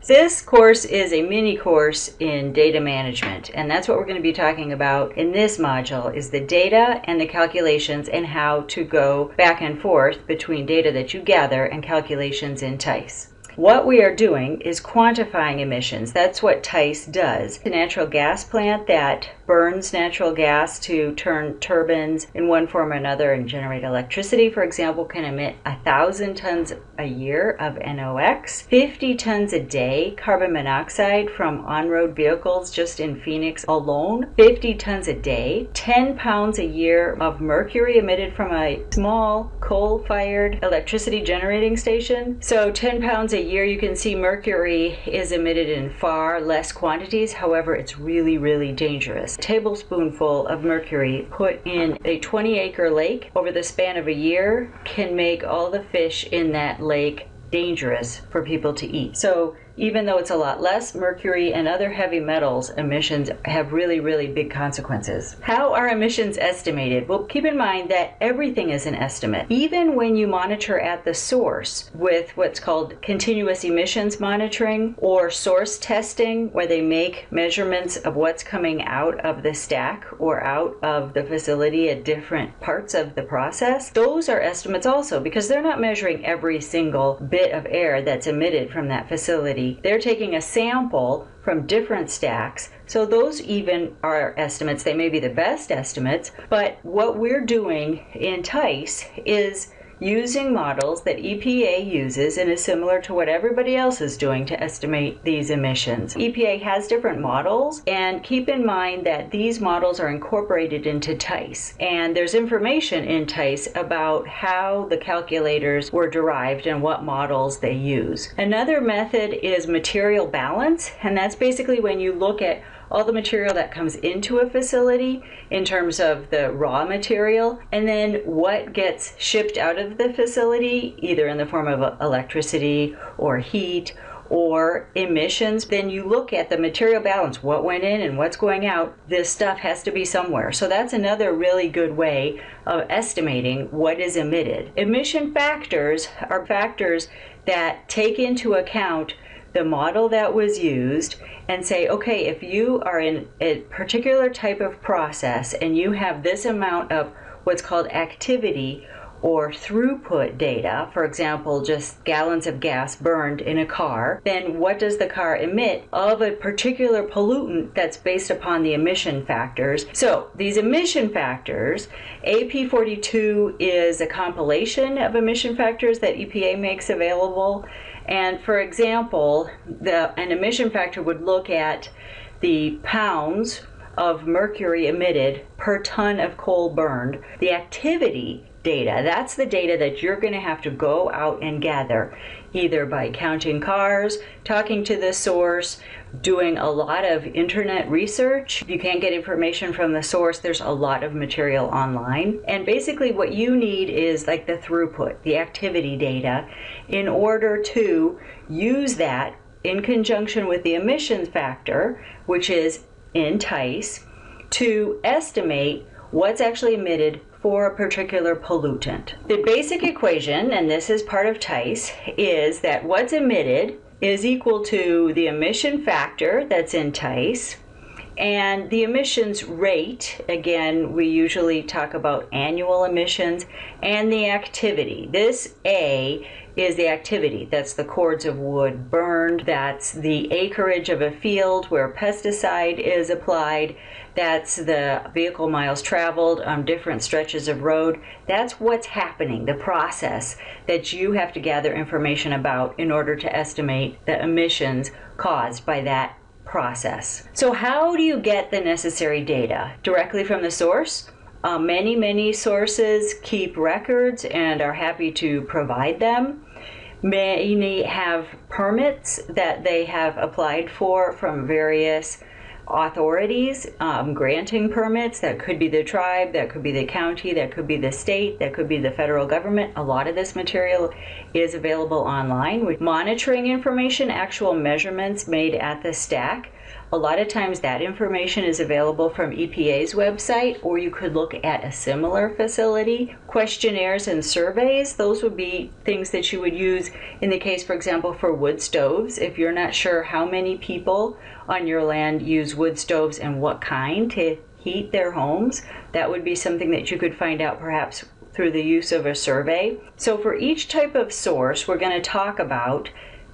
This course is a mini course in data management, and that's what we're going to be talking about in this module, is the data and the calculations and how to go back and forth between data that you gather and calculations in TEISS. What we are doing is quantifying emissions. That's what TEISS does. A natural gas plant that burns natural gas to turn turbines in one form or another and generate electricity, for example, can emit 1,000 tons a year of NOx, 50 tons a day carbon monoxide from on-road vehicles just in Phoenix alone, 50 tons a day, 10 pounds a year of mercury emitted from a small coal-fired electricity generating station. So 10 pounds a year, you can see mercury is emitted in far less quantities. However, it's really, really dangerous. A tablespoonful of mercury put in a 20-acre lake over the span of a year can make all the fish in that lake dangerous for people to eat. So even though it's a lot less, mercury and other heavy metals emissions have really, really big consequences. How are emissions estimated? Well, keep in mind that everything is an estimate. Even when you monitor at the source with what's called continuous emissions monitoring or source testing, where they make measurements of what's coming out of the stack or out of the facility at different parts of the process, those are estimates also, because they're not measuring every single bit of air that's emitted from that facility. They're taking a sample from different stacks, so those even are estimates. They may be the best estimates, but what we're doing in TEISS is using models that EPA uses and is similar to what everybody else is doing to estimate these emissions. EPA has different models, and keep in mind that these models are incorporated into TEISS, and there's information in TEISS about how the calculators were derived and what models they use. Another method is material balance, and that's basically when you look at all the material that comes into a facility in terms of the raw material, and then what gets shipped out of the facility, either in the form of electricity or heat or emissions. Then you look at the material balance, what went in and what's going out. This stuff has to be somewhere. So that's another really good way of estimating what is emitted. Emission factors are factors that take into account the model that was used and say, okay, if you are in a particular type of process and you have this amount of what's called activity or throughput data, for example, just gallons of gas burned in a car, then what does the car emit of a particular pollutant that's based upon the emission factors? So these emission factors, AP42 is a compilation of emission factors that EPA makes available. And for example, an emission factor would look at the pounds of mercury emitted per ton of coal burned. The activity data, that's the data that you're going to have to go out and gather, either by counting cars, talking to the source, doing a lot of internet research. If you can't get information from the source, there's a lot of material online. And basically what you need is like the throughput, the activity data, in order to use that in conjunction with the emissions factor, which is in TEISS, to estimate what's actually emitted for a particular pollutant. The basic equation, and this is part of TEISS, is that what's emitted is equal to the emission factor that's in TEISS and the emissions rate. Again, we usually talk about annual emissions, and the activity. This A is the activity. That's the cords of wood burned. That's the acreage of a field where pesticide is applied. That's the vehicle miles traveled on different stretches of road. That's what's happening, the process that you have to gather information about in order to estimate the emissions caused by that process. So how do you get the necessary data? Directly from the source? Many sources keep records and are happy to provide them. Many have permits that they have applied for from various authorities, granting permits. That could be the tribe, that could be the county, that could be the state, that could be the federal government. A lot of this material is available online with monitoring information, actual measurements made at the stack. A lot of times that information is available from EPA's website, or you could look at a similar facility. Questionnaires and surveys, those would be things that you would use in the case, for example, for wood stoves. If you're not sure how many people on your land use wood stoves and what kind to heat their homes, that would be something that you could find out perhaps through the use of a survey. So for each type of source, we're going to talk about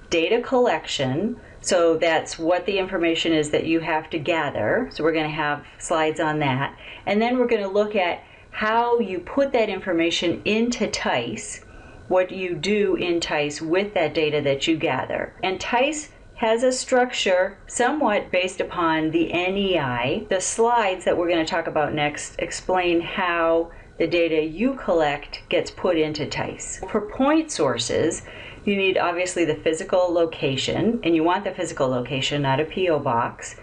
data collection. So that's what the information is that you have to gather. So we're going to have slides on that. And then we're going to look at how you put that information into TEISS, what you do in TEISS with that data that you gather. And TEISS has a structure somewhat based upon the NEI. The slides that we're going to talk about next explain how the data you collect gets put into TEISS. For point sources, you need obviously the physical location, and you want the physical location, not a PO box.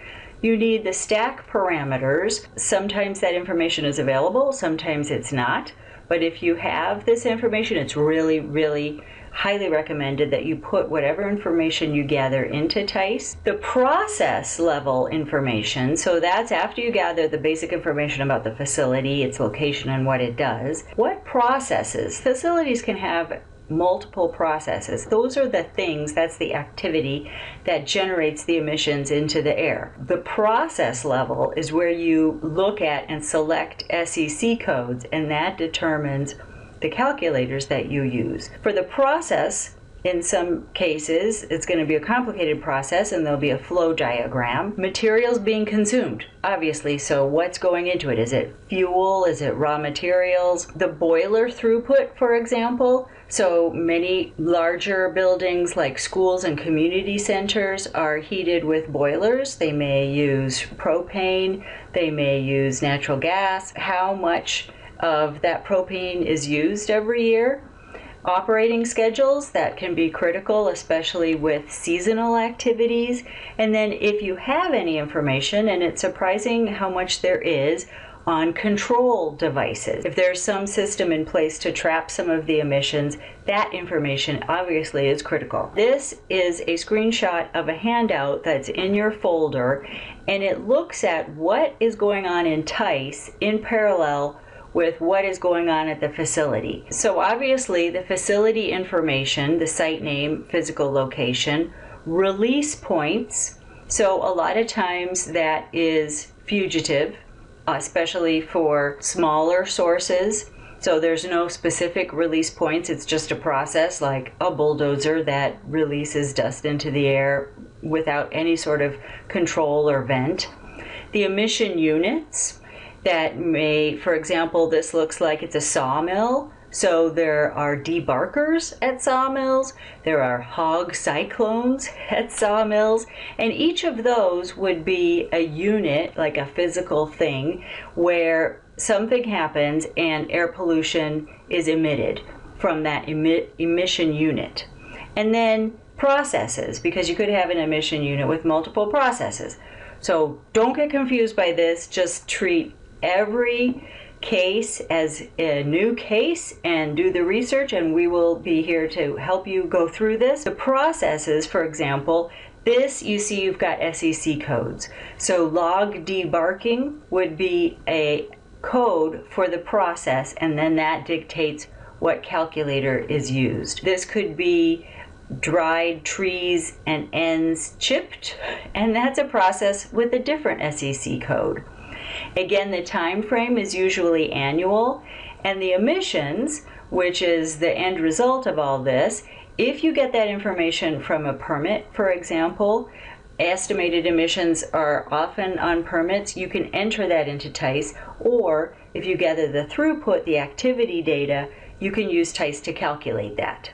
You need the stack parameters. Sometimes that information is available, sometimes it's not. But if you have this information, it's really, really highly recommended that you put whatever information you gather into TEISS. The process level information, so that's after you gather the basic information about the facility, its location, and what it does. What processes? Facilities can have multiple processes. Those are the things, that's the activity that generates the emissions into the air. The process level is where you look at and select SEC codes, and that determines the calculators that you use. For the process, in some cases, it's going to be a complicated process and there'll be a flow diagram. Materials being consumed, obviously, so what's going into it? Is it fuel? Is it raw materials? The boiler throughput, for example. So many larger buildings like schools and community centers are heated with boilers. They may use propane, they may use natural gas. How much of that propane is used every year? Operating schedules, that can be critical, especially with seasonal activities. And then if you have any information, and it's surprising how much there is on control devices. If there's some system in place to trap some of the emissions, that information obviously is critical. This is a screenshot of a handout that's in your folder, and it looks at what is going on in TEISS in parallel with what is going on at the facility. So obviously the facility information, the site name, physical location, release points. So a lot of times that is fugitive, especially for smaller sources. So there's no specific release points, it's just a process like a bulldozer that releases dust into the air without any sort of control or vent. The emission units, that may, for example, this looks like it's a sawmill. So there are debarkers at sawmills, there are hog cyclones at sawmills, and each of those would be a unit, like a physical thing, where something happens and air pollution is emitted from that emission unit. And then processes, because you could have an emission unit with multiple processes. So don't get confused by this, just treat every case as a new case and do the research, and we will be here to help you go through this. The processes, for example, this you see you've got SEC codes. So log debarking would be a code for the process, and then that dictates what calculator is used. This could be dried trees and ends chipped, and that's a process with a different SEC code. Again, the time frame is usually annual, and the emissions, which is the end result of all this, if you get that information from a permit, for example, estimated emissions are often on permits, you can enter that into TEISS, or if you gather the throughput, the activity data, you can use TEISS to calculate that.